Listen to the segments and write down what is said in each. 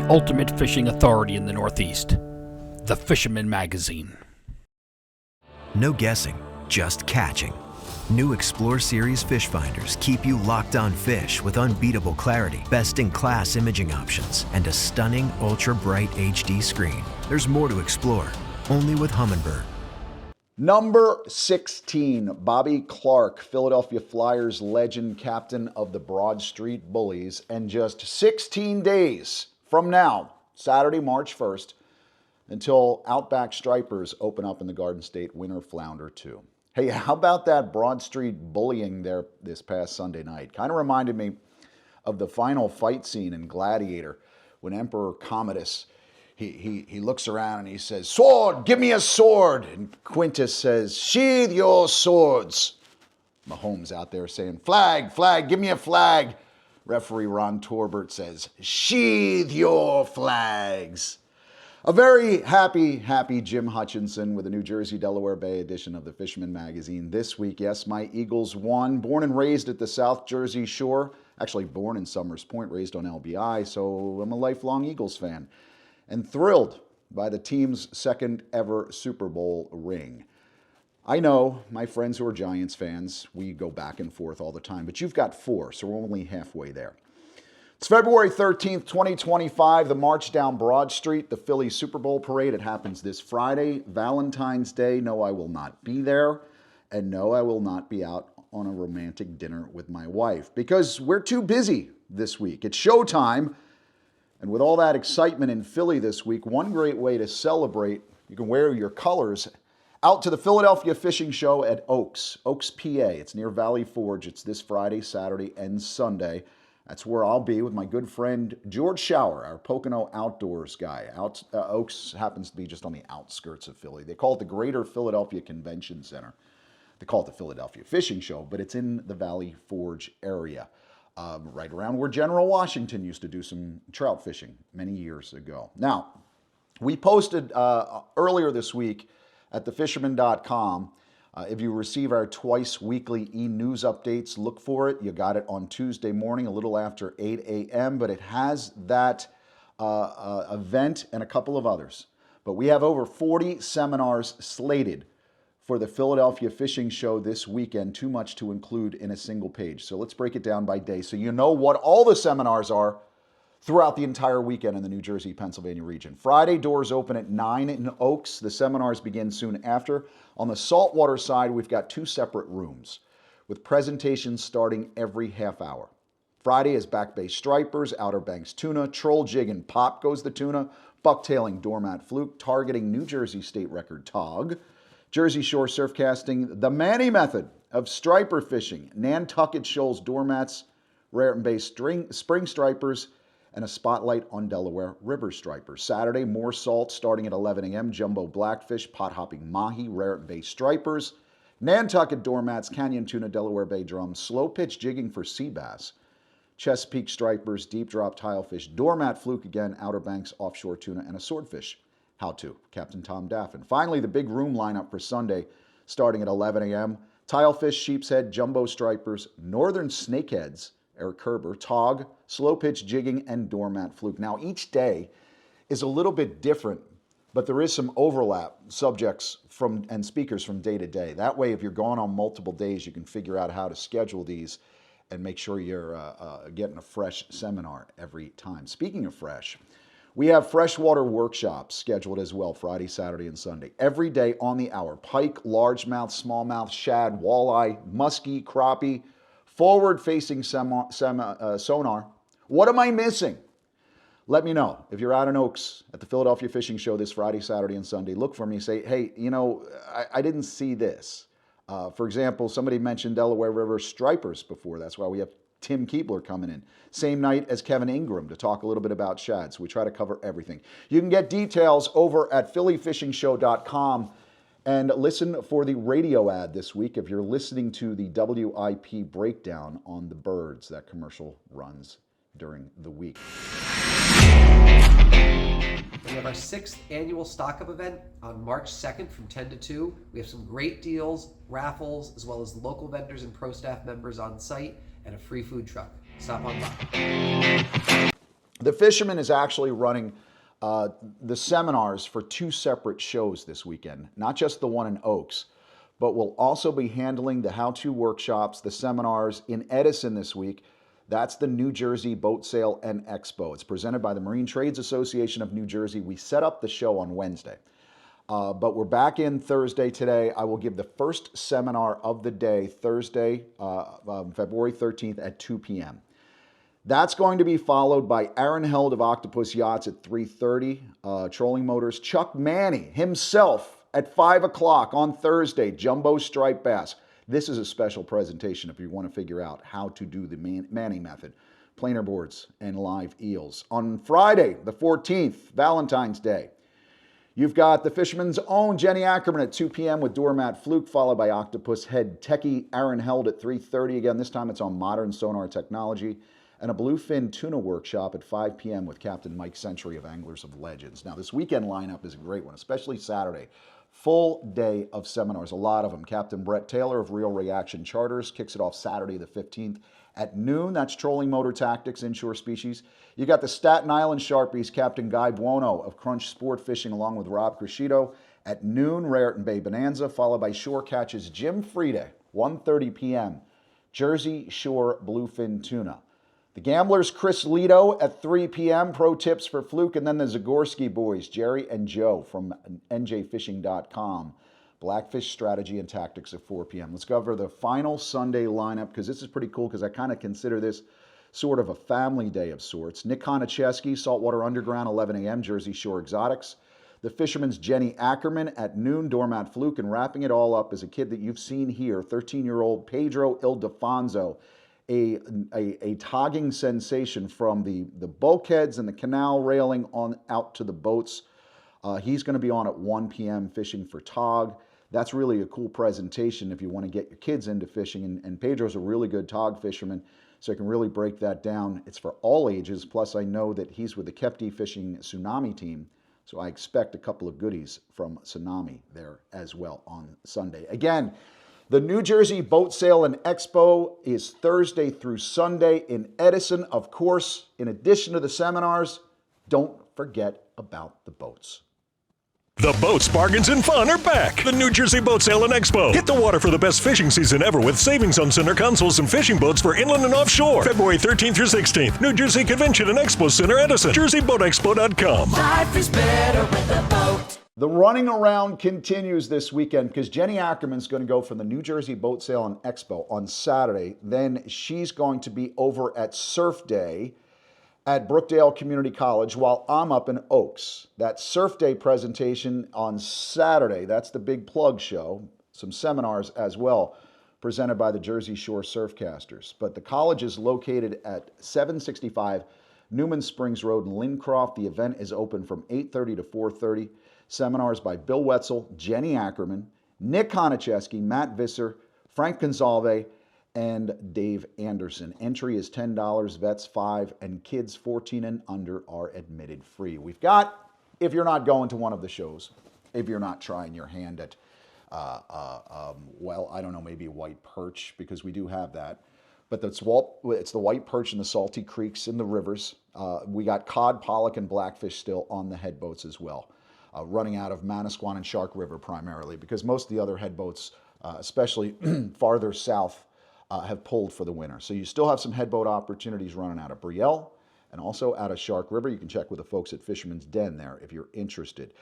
the ultimate fishing authority in the Northeast, the Fisherman Magazine. No guessing, just catching. New Explore Series fish finders keep you locked on fish with unbeatable clarity, best-in-class imaging options, and a stunning ultra-bright HD screen. There's more to explore, only with Humminbird. Number 16, Bobby Clark, Philadelphia Flyers legend, captain of the Broad Street Bullies. And just 16 days from now, Saturday, March 1st, until Outback Stripers open up in the Garden State Winter Flounder 2. Hey, how about that Broad Street bullying there this past Sunday night? Kind of reminded me of the final fight scene in Gladiator when Emperor Commodus, he looks around and he says, "Sword, give me a sword." And Quintus says, "Sheathe your swords." Mahomes out there saying, "Flag, flag, give me a flag." Referee Ron Torbert says, "Sheathe your flags." A very happy Jim Hutchinson with a New Jersey, Delaware Bay edition of the Fisherman Magazine this week. Yes, my Eagles won. Born and raised at the South Jersey shore. Actually born in Summers Point, raised on LBI, so I'm a lifelong Eagles fan. And thrilled by the team's second ever Super Bowl ring. I know my friends who are Giants fans, we go back and forth all the time, but you've got four, so we're only halfway there. It's February 13th, 2025, the march down Broad Street, the Philly Super Bowl parade. It happens this Friday, Valentine's Day. No, I will not be there. And no, I will not be out on a romantic dinner with my wife because we're too busy this week. It's showtime. And with all that excitement in Philly this week, one great way to celebrate, you can wear your colors out to the Philadelphia Fishing Show at Oaks, PA. It's near Valley Forge. It's this Friday, Saturday, and Sunday. That's where I'll be with my good friend George Schauer, our Pocono Outdoors Guy. Oaks happens to be just on the outskirts of Philly. They call it the Greater Philadelphia Convention Center. They call it the Philadelphia Fishing Show, but it's in the Valley Forge area, right around where General Washington used to do some trout fishing many years ago. Now, we posted earlier this week at thefisherman.com. If you receive our twice weekly e-news updates, look for it. You got it on Tuesday morning, a little after 8 a.m., but it has that event and a couple of others. But we have over 40 seminars slated for the Philadelphia Fishing Show this weekend, too much to include in a single page. So let's break it down by day so you know what all the seminars are throughout the entire weekend in the New Jersey, Pennsylvania region. Friday, doors open at 9 in Oaks. The seminars begin soon after. On the saltwater side, we've got two separate rooms with presentations starting every half hour. Friday is Back Bay Stripers, Outer Banks Tuna, Troll Jig and Pop goes the tuna, Bucktailing Doormat Fluke, targeting New Jersey state record Tog, Jersey Shore Surf Casting, the Manny method of striper fishing, Nantucket Shoals Doormats, Raritan Bay Spring Stripers, and a spotlight on Delaware River Stripers. Saturday, more salt starting at 11 a.m. Jumbo Blackfish, Pot Hopping Mahi, Raritan Bay Stripers, Nantucket Doormats, Canyon Tuna, Delaware Bay Drums, Slow Pitch Jigging for Sea Bass, Chesapeake Stripers, Deep Drop Tilefish, Doormat Fluke again, Outer Banks Offshore Tuna, and a Swordfish. How to, Captain Tom Daffin. Finally, the big room lineup for Sunday starting at 11 a.m. Tilefish, Sheepshead, Jumbo Stripers, Northern Snakeheads, Eric Kerber, Tog, Slow Pitch Jigging, and Doormat Fluke. Now, each day is a little bit different, but there is some overlap subjects and speakers from day to day. That way, if you're going on multiple days, you can figure out how to schedule these and make sure you're getting a fresh seminar every time. Speaking of fresh, we have freshwater workshops scheduled as well, Friday, Saturday, and Sunday. Every day on the hour. Pike, largemouth, smallmouth, shad, walleye, muskie, crappie, forward-facing sonar. What am I missing? Let me know. If you're out in Oaks at the Philadelphia Fishing Show this Friday, Saturday, and Sunday, look for me. Say, hey, you know, I didn't see this. For example, somebody mentioned Delaware River Stripers before. That's why we have Tim Keebler coming in. Same night as Kevin Ingram to talk a little bit about shad. So we try to cover everything. You can get details over at phillyfishingshow.com. And listen for the radio ad this week if you're listening to the WIP breakdown on the birds. That commercial runs during the week. We have our 6th annual Stock Up event on March 2nd from 10 to 2. We have some great deals, raffles, as well as local vendors and pro staff members on site, and a free food truck. Stop on by. The Fisherman is actually running the seminars for 2 separate shows this weekend, not just the one in Oaks, but we'll also be handling the how-to workshops, the seminars in Edison this week. That's the New Jersey Boat Sale and Expo. It's presented by the Marine Trades Association of New Jersey. We set up the show on Wednesday, but we're back in Thursday today. I will give the first seminar of the day, Thursday, February 13th at 2 p.m. That's going to be followed by Aaron Held of Octopus Yachts at 3:30, Trolling Motors. Chuck Manny himself at 5 o'clock on Thursday, Jumbo Striped Bass. This is a special presentation if you want to figure out how to do the Manny method, planer boards and live eels. On Friday, the 14th, Valentine's Day, you've got the Fisherman's own Jenni Ackerman at 2 p.m. with Doormat Fluke, followed by Octopus Head Techie Aaron Held at 3:30. Again, this time it's on modern sonar technology. And a bluefin tuna workshop at 5 p.m. with Captain Mike Century of Anglers of Legends. Now, this weekend lineup is a great one, especially Saturday. Full day of seminars, a lot of them. Captain Brett Taylor of Real Reaction Charters kicks it off Saturday the 15th at noon. That's trolling motor tactics, inshore species. You got the Staten Island Sharpies, Captain Guy Buono of Crunch Sport Fishing, along with Rob Crescito at noon, Raritan Bay Bonanza, followed by Shore Catches Jim Friede, 1:30 p.m. Jersey Shore Bluefin Tuna. The Gamblers, Chris Lito at 3 p.m., pro tips for Fluke, and then the Zagorski boys, Jerry and Joe from njfishing.com, Blackfish Strategy and Tactics at 4 p.m. Let's go over the final Sunday lineup, because this is pretty cool, because I kind of consider this sort of a family day of sorts. Nick Konacheski, Saltwater Underground, 11 a.m., Jersey Shore Exotics. The Fisherman's Jenni Ackerman at noon, Doormat Fluke, and wrapping it all up is a kid that you've seen here, 13-year-old Pedro Ildefonso, a togging sensation from the bulkheads and the canal railing on out to the boats. He's going to be on at 1 p.m. fishing for tog. That's really a cool presentation if you want to get your kids into fishing. And Pedro's a really good tog fisherman, so I can really break that down. It's for all ages. Plus, I know that he's with the Kepti Fishing Tsunami team, so I expect a couple of goodies from Tsunami there as well on Sunday. Again, the New Jersey Boat Sale and Expo is Thursday through Sunday in Edison. Of course, in addition to the seminars, don't forget about the boats. The boats, bargains, and fun are back. The New Jersey Boat Sale and Expo. Hit the water for the best fishing season ever with savings on center consoles and fishing boats for inland and offshore. February 13th through 16th. New Jersey Convention and Expo Center, Edison. JerseyBoatExpo.com. Life is better with a boat. The running around continues this weekend because Jenni Ackerman's going to go from the New Jersey Boat Sale and Expo on Saturday. Then she's going to be over at Surf Day at Brookdale Community College while I'm up in Oaks. That Surf Day presentation on Saturday, that's the big plug show. Some seminars as well presented by the Jersey Shore Surfcasters. But the college is located at 765 Newman Springs Road in Lincroft. The event is open from 8:30 to 4:30. Seminars by Bill Wetzel, Jenni Ackerman, Nick Konacheski, Matt Visser, Frank Gonzalve, and Dave Anderson. Entry is $10, vets $5, and kids 14 and under are admitted free. We've got, if you're not going to one of the shows, if you're not trying your hand at, well, I don't know, maybe white perch, because we do have that. But it's the white perch in the salty creeks in the rivers. We got cod, pollock, and blackfish still on the headboats as well. Running out of Manasquan and Shark River primarily, because most of the other headboats, especially farther south, have pulled for the winter. So you still have some headboat opportunities running out of Brielle and also out of Shark River. You can check with the folks at Fisherman's Den there if you're interested.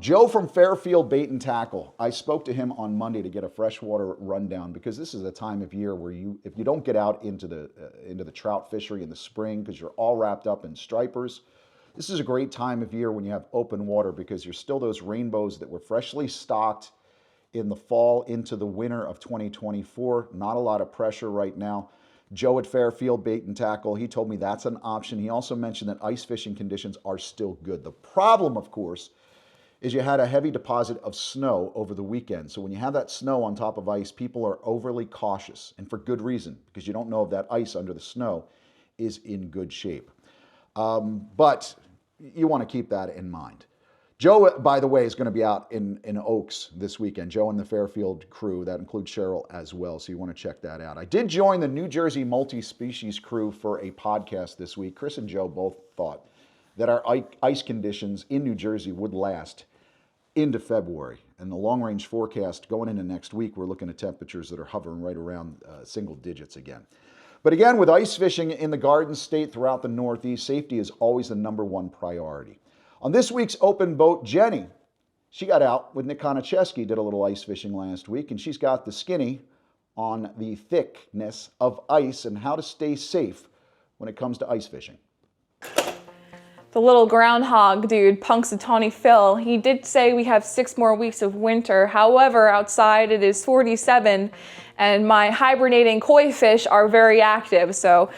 Joe from Fairfield Bait and Tackle. I spoke to him on Monday to get a freshwater rundown, because this is a time of year where if you don't get out into the trout fishery in the spring because you're all wrapped up in stripers, this is a great time of year when you have open water, because you're still those rainbows that were freshly stocked in the fall into the winter of 2024. Not a lot of pressure right now. Joe at Fairfield Bait and Tackle, he told me that's an option. He also mentioned that ice fishing conditions are still good. The problem, of course, is you had a heavy deposit of snow over the weekend. So when you have that snow on top of ice, people are overly cautious, and for good reason, because you don't know if that ice under the snow is in good shape. But you want to keep that in mind. Joe, by the way, is going to be out in Oaks this weekend. Joe and the Fairfield crew. That includes Cheryl as well, so you want to check that out. I did join the New Jersey multi-species crew for a podcast this week. Chris and Joe both thought that our ice conditions in New Jersey would last into February. And the long-range forecast going into next week, we're looking at temperatures that are hovering right around single digits again. But again, with ice fishing in the Garden State throughout the Northeast, safety is always the #1 priority. On this week's open boat, Jenni, she got out with Nick Konacheski, did a little ice fishing last week, and she's got the skinny on the thickness of ice and how to stay safe when it comes to ice fishing. The little groundhog dude, Punxsutawney Phil, he did say we have 6 more weeks of winter. However, outside it is 47 and my hibernating koi fish are very active. So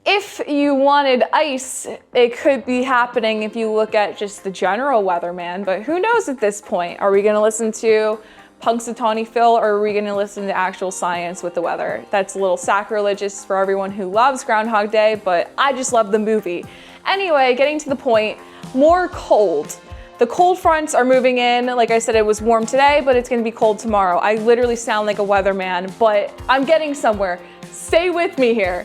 if you wanted ice, it could be happening if you look at just the general weatherman, but who knows at this point? Are we gonna listen to Punxsutawney Phil or are we gonna listen to actual science with the weather? That's a little sacrilegious for everyone who loves Groundhog Day, but I just love the movie. Anyway, getting to the point, more cold. The cold fronts are moving in. Like I said, it was warm today, but it's gonna be cold tomorrow. I literally sound like a weatherman, but I'm getting somewhere. Stay with me here.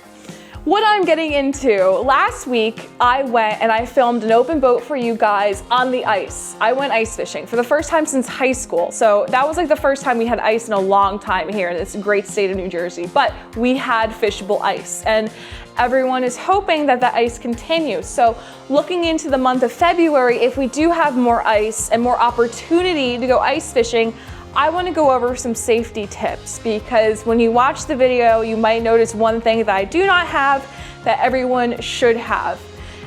What I'm getting into, last week I went and I filmed an open boat for you guys on the ice. I went ice fishing for the first time since high school. So that was like the first time we had ice in a long time here in this great state of New Jersey, but we had fishable ice and everyone is hoping that the ice continues. So looking into the month of February, if we do have more ice and more opportunity to go ice fishing, I want to go over some safety tips because when you watch the video, you might notice one thing that I do not have that everyone should have.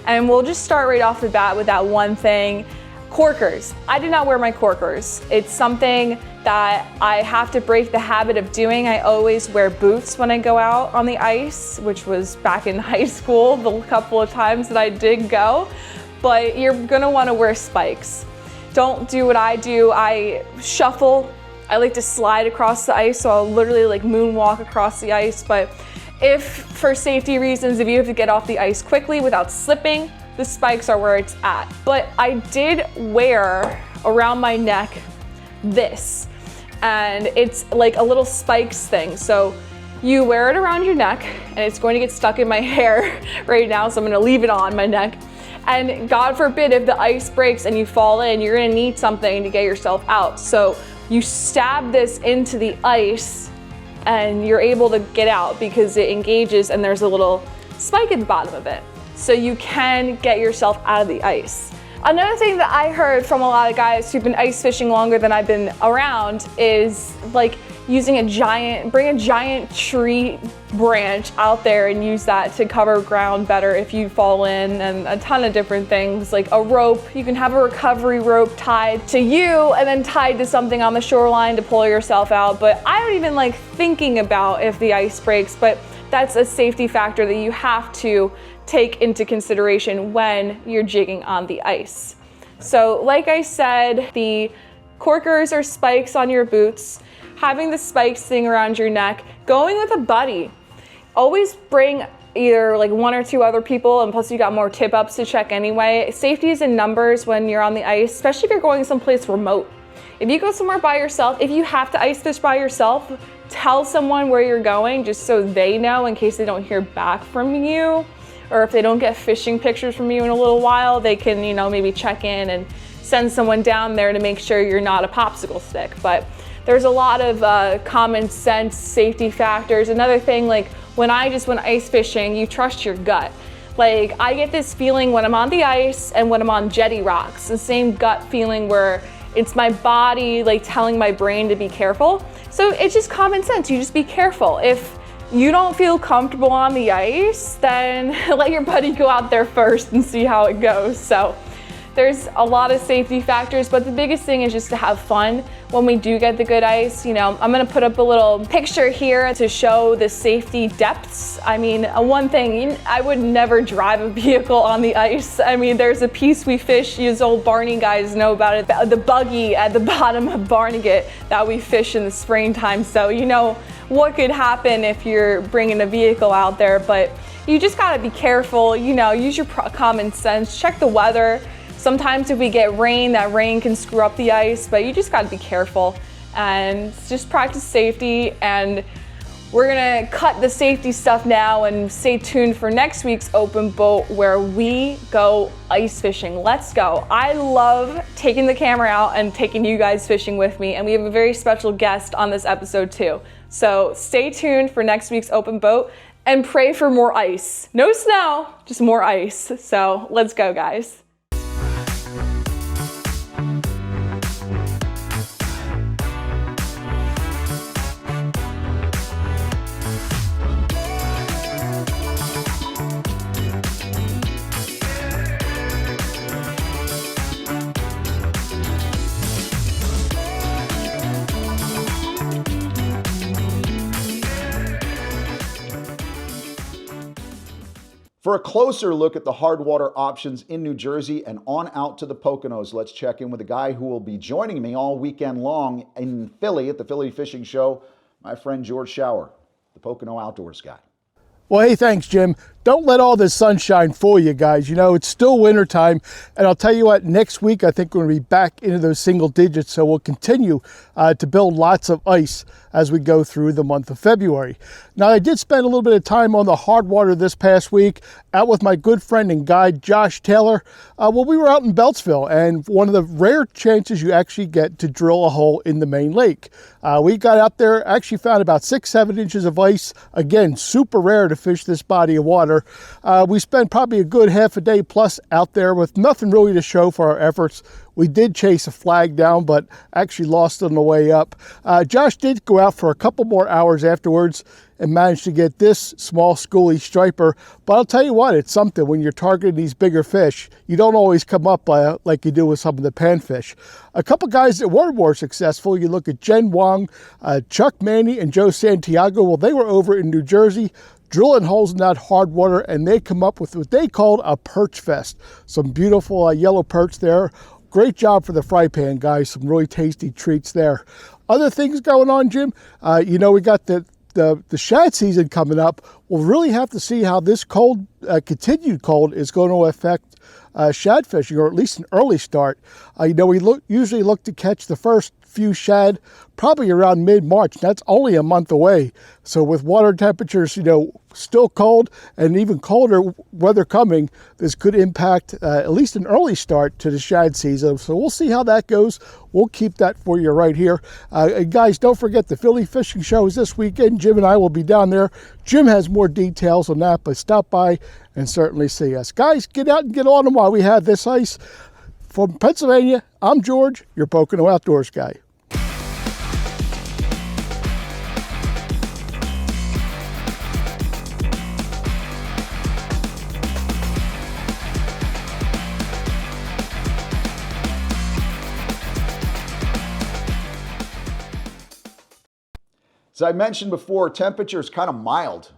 And we'll just start right off the bat with that one thing, corkers. I do not wear my corkers. It's something that I have to break the habit of doing. I always wear boots when I go out on the ice, which was back in high school, the couple of times that I did go, but you're gonna wanna wear spikes. Don't do what I do. I shuffle. I like to slide across the ice, so I'll literally like moonwalk across the ice. But if for safety reasons, if you have to get off the ice quickly without slipping, the spikes are where it's at. But I did wear around my neck this, and it's like a little spikes thing. So you wear it around your neck and it's going to get stuck in my hair right now. So I'm gonna leave it on my neck. And God forbid if the ice breaks and you fall in, you're gonna need something to get yourself out. So you stab this into the ice and you're able to get out because it engages and there's a little spike at the bottom of it. So you can get yourself out of the ice. Another thing that I heard from a lot of guys who've been ice fishing longer than I've been around is like using bring a giant tree branch out there and use that to cover ground better if you fall in, and a ton of different things like a rope. You can have a recovery rope tied to you and then tied to something on the shoreline to pull yourself out. But I don't even like thinking about if the ice breaks, but that's a safety factor that you have to take into consideration when you're jigging on the ice. So like I said, the corkers or spikes on your boots, having the spikes thing around your neck, going with a buddy. Always bring either like 1 or 2 other people, and plus you got more tip ups to check anyway. Safety is in numbers when you're on the ice, especially if you're going someplace remote. If you go somewhere by yourself, if you have to ice fish by yourself, tell someone where you're going just so they know in case they don't hear back from you, or if they don't get fishing pictures from you in a little while, they can, you know, maybe check in and send someone down there to make sure you're not a popsicle stick. But there's a lot of common sense safety factors. Another thing, like when I just went ice fishing, you trust your gut. Like I get this feeling when I'm on the ice and when I'm on jetty rocks, the same gut feeling where it's my body like telling my brain to be careful. So it's just common sense, you just be careful. If you don't feel comfortable on the ice, then let your buddy go out there first and see how it goes. So there's a lot of safety factors, but the biggest thing is just to have fun when we do get the good ice. You know, I'm gonna put up a little picture here to show the safety depths. I mean, one thing, I would never drive a vehicle on the ice. I mean, there's a piece we fish, you old Barney guys know about it, the buggy at the bottom of Barnegat that we fish in the springtime. So you know what could happen if you're bringing a vehicle out there, but you just gotta be careful, you know, use your common sense, check the weather, Sometimes if we get rain, that rain can screw up the ice, but you just gotta be careful and just practice safety. And we're gonna cut the safety stuff now and stay tuned for next week's open boat where we go ice fishing. Let's go. I love taking the camera out and taking you guys fishing with me, and we have a very special guest on this episode too. So stay tuned for next week's open boat and pray for more ice. No snow, just more ice. So let's go, guys. For a closer look at the hard water options in New Jersey and on out to the Poconos, let's check in with a guy who will be joining me all weekend long in Philly at the Philly Fishing Show, my friend George Schauer, the Pocono Outdoors Guy. Well, hey, thanks, Jim. Don't let all this sunshine fool you guys. You know, it's still wintertime. And I'll tell you what, next week, I think we're going to be back into those single digits. So we'll continue to build lots of ice as we go through the month of February. Now, I did spend a little bit of time on the hard water this past week out with my good friend and guide, Josh Taylor. Well, we were out in Beltsville, and one of the rare chances you actually get to drill a hole in the main lake. We got out there, actually found about 6-7 inches of ice. Again, super rare to fish this body of water. We spent probably a good half a day plus out there with nothing really to show for our efforts. We did chase a flag down, but actually lost on the way up. Josh did go out for a couple more hours afterwards and managed to get this small schoolie striper. But I'll tell you what, it's something when you're targeting these bigger fish. You don't always come up like you do with some of the panfish. A couple guys that were more successful, you look at Jen Wong, Chuck Manny, and Joe Santiago. Well, they were over in New Jersey drilling holes in that hard water, and they come up with what they called a perch fest. Some beautiful yellow perch there. Great job for the fry pan guys. Some really tasty treats there. Other things going on, Jim. You know, we got the shad season coming up. We'll really have to see how this cold, continued cold, is going to affect shad fishing, or at least an early start. You know, we usually look to catch the first few shad probably around mid-March. That's only a month away. So with water temperatures, you know, still cold and even colder weather coming, this could impact at least an early start to the shad season. So we'll see how that goes. We'll keep that for you right here. Guys, don't forget the Philly Fishing Show is this weekend. Jim and I will be down there. Jim has more details on that, but stop by and certainly see us. Guys, get out and get on them while we have this ice. From Pennsylvania, I'm George, your Pocono Outdoors Guy. As I mentioned before, temperature is kind of mild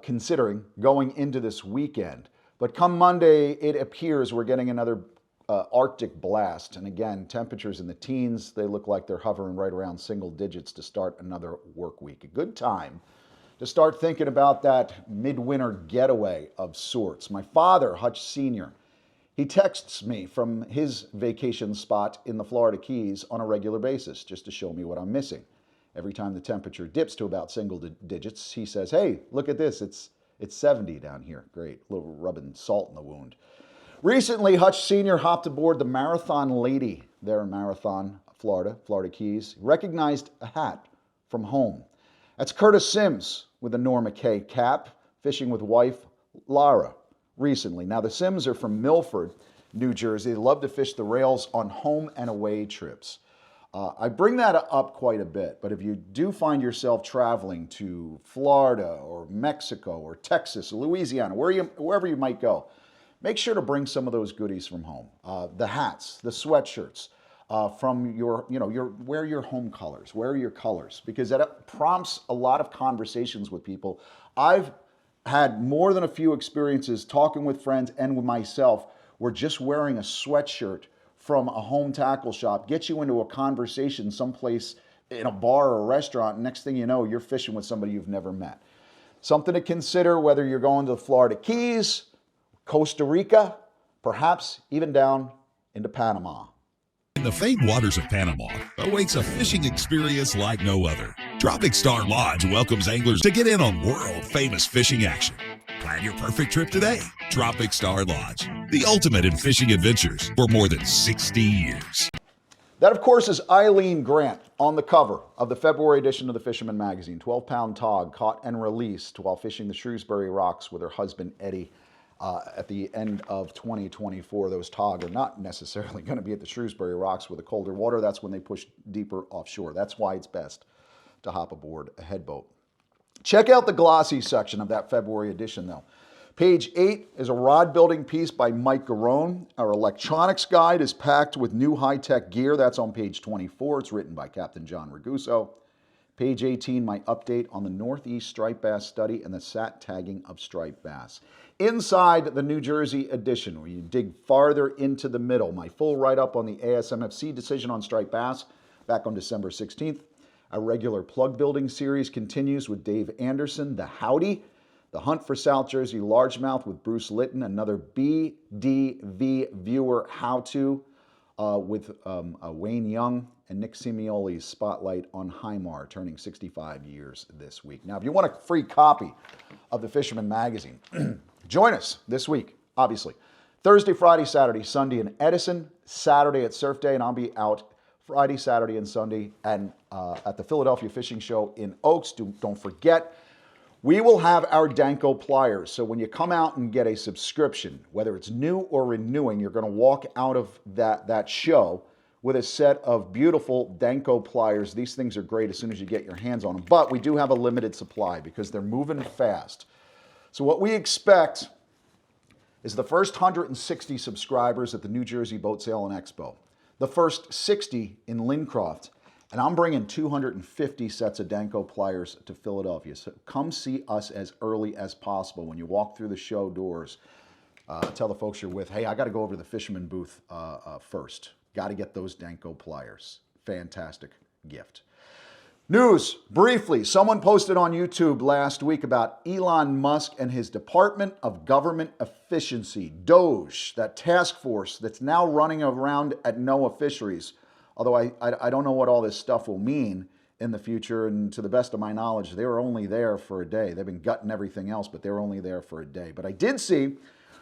considering going into this weekend. But come Monday, it appears we're getting another Arctic blast. And again, temperatures in the teens. They look like they're hovering right around single digits to start another work week. A good time to start thinking about that midwinter getaway of sorts. My father, Hutch Sr., he texts me from his vacation spot in the Florida Keys on a regular basis just to show me what I'm missing. Every time the temperature dips to about single digits, he says, hey, look at this, it's 70 down here. Great, a little rubbing salt in the wound. Recently, Hutch Sr. hopped aboard the Marathon Lady there in Marathon, Florida Keys. Recognized a hat from home. That's Curtis Sims with a Norma K cap, fishing with wife Lara recently. Now, the Sims are from Milford, New Jersey. They love to fish the rails on home and away trips. I bring that up quite a bit, but if you do find yourself traveling to Florida or Mexico or Texas or Louisiana, wherever you might go, make sure to bring some of those goodies from home. The hats, the sweatshirts, from wear your home colors, wear your colors, because that prompts a lot of conversations with people. I've had more than a few experiences talking with friends and with myself where just wearing a sweatshirt from a home tackle shop gets you into a conversation someplace in a bar or a restaurant, and next thing you know, you're fishing with somebody you've never met. Something to consider whether you're going to the Florida Keys, Costa Rica, perhaps even down into Panama. In the famed waters of Panama awaits a fishing experience like no other. Tropic Star Lodge welcomes anglers to get in on world-famous fishing action. Plan your perfect trip today. Tropic Star Lodge, the ultimate in fishing adventures for more than 60 years. That, of course, is Eileen Grant on the cover of the February edition of the Fisherman Magazine. 12-pound tog caught and released while fishing the Shrewsbury Rocks with her husband, Eddie, at the end of 2024. Those tog are not necessarily going to be at the Shrewsbury Rocks with the colder water. That's when they push deeper offshore. That's why it's best to hop aboard a headboat. Check out the glossy section of that February edition, though. Page 8 is a rod building piece by Mike Garone. Our electronics guide is packed with new high-tech gear. That's on page 24. It's written by Captain John Raguso. Page 18, my update on the Northeast striped bass study and the sat tagging of striped bass. Inside the New Jersey edition, where you dig farther into the middle, my full write-up on the ASMFC decision on striped bass back on December 16th. Our regular plug building series continues with Dave Anderson, the Howdy, the hunt for South Jersey largemouth with Bruce Litton, another BDV viewer how-to with Wayne Young, and Nick Simeoli's spotlight on Hymar, turning 65 years this week. Now, if you want a free copy of the Fisherman Magazine, join us this week, obviously. Thursday, Friday, Saturday, Sunday in Edison, Saturday at Surf Day, and I'll be out Friday, Saturday, and Sunday and at the Philadelphia Fishing Show in Oaks. Don't forget, we will have our Danco pliers. So when you come out and get a subscription, whether it's new or renewing, you're going to walk out of that show with a set of beautiful Danco pliers. These things are great as soon as you get your hands on them. But we do have a limited supply because they're moving fast. So what we expect is the first 160 subscribers at the New Jersey Boat Sale and Expo, the first 60 in Lincroft, and I'm bringing 250 sets of Danco pliers to Philadelphia. So come see us as early as possible. When you walk through the show doors, tell the folks you're with, hey, I got to go over to the Fisherman booth first. Got to get those Danco pliers. Fantastic gift. News, briefly. Someone posted on YouTube last week about Elon Musk and his Department of Government Efficiency, DOGE, that task force that's now running around at NOAA Fisheries. Although I don't know what all this stuff will mean in the future, and to the best of my knowledge, they were only there for a day. They've been gutting everything else, but they're only there for a day. But I did see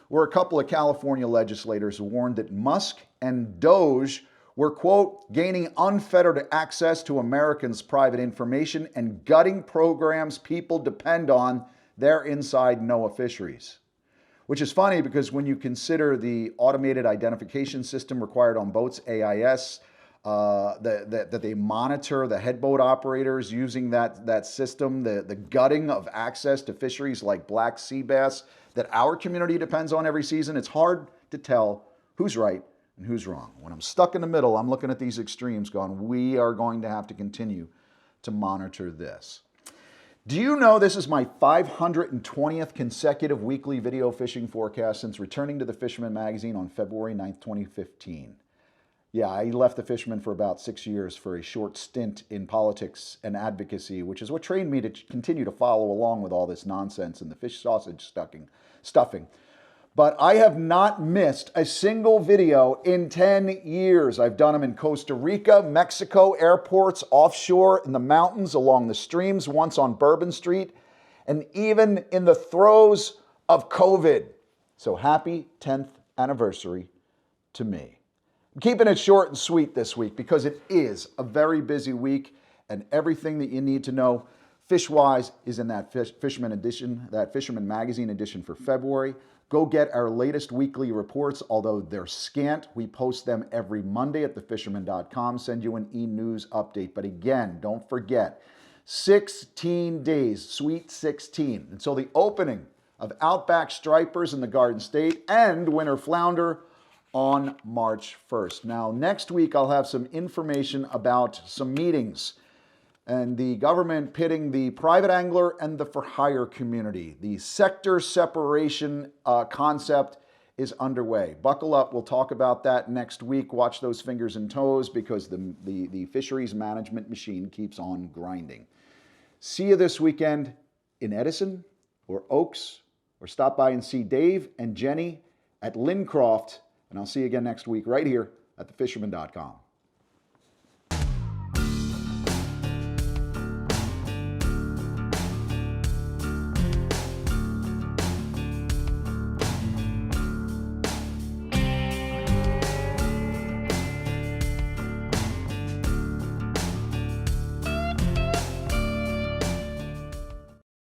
where a couple of California legislators warned that Musk and DOGE were, quote, gaining unfettered access to Americans' private information and gutting programs people depend on there inside NOAA Fisheries. Which is funny because when you consider the automated identification system required on boats, AIS, that they monitor the headboat operators using that system, the gutting of access to fisheries like black sea bass that our community depends on every season, it's hard to tell who's right and who's wrong. When I'm stuck in the middle, I'm looking at these extremes going, we are going to have to continue to monitor this. Do you know this is my 520th consecutive weekly video fishing forecast since returning to the Fisherman Magazine on February 9th, 2015? Yeah, I left the Fisherman for about 6 years for a short stint in politics and advocacy, which is what trained me to continue to follow along with all this nonsense and the fish sausage stuffing. But I have not missed a single video in 10 years. I've done them in Costa Rica, Mexico, airports, offshore, in the mountains, along the streams, once on Bourbon Street, and even in the throes of COVID. So happy 10th anniversary to me. I'm keeping it short and sweet this week because it is a very busy week, and everything that you need to know fish-wise is in that Fisherman edition, that Fisherman Magazine edition for February. Go get our latest weekly reports, although they're scant. We post them every Monday at thefisherman.com, send you an e-news update. But again, don't forget, 16 days, sweet 16, until the opening of Outback Stripers in the Garden State and Winter Flounder on March 1st. Now, next week, I'll have some information about some meetings and the government pitting the private angler and the for-hire community. The sector separation concept is underway. Buckle up. We'll talk about that next week. Watch those fingers and toes because the fisheries management machine keeps on grinding. See you this weekend in Edison or Oaks, or stop by and see Dave and Jenni at Lincroft. And I'll see you again next week right here at thefisherman.com.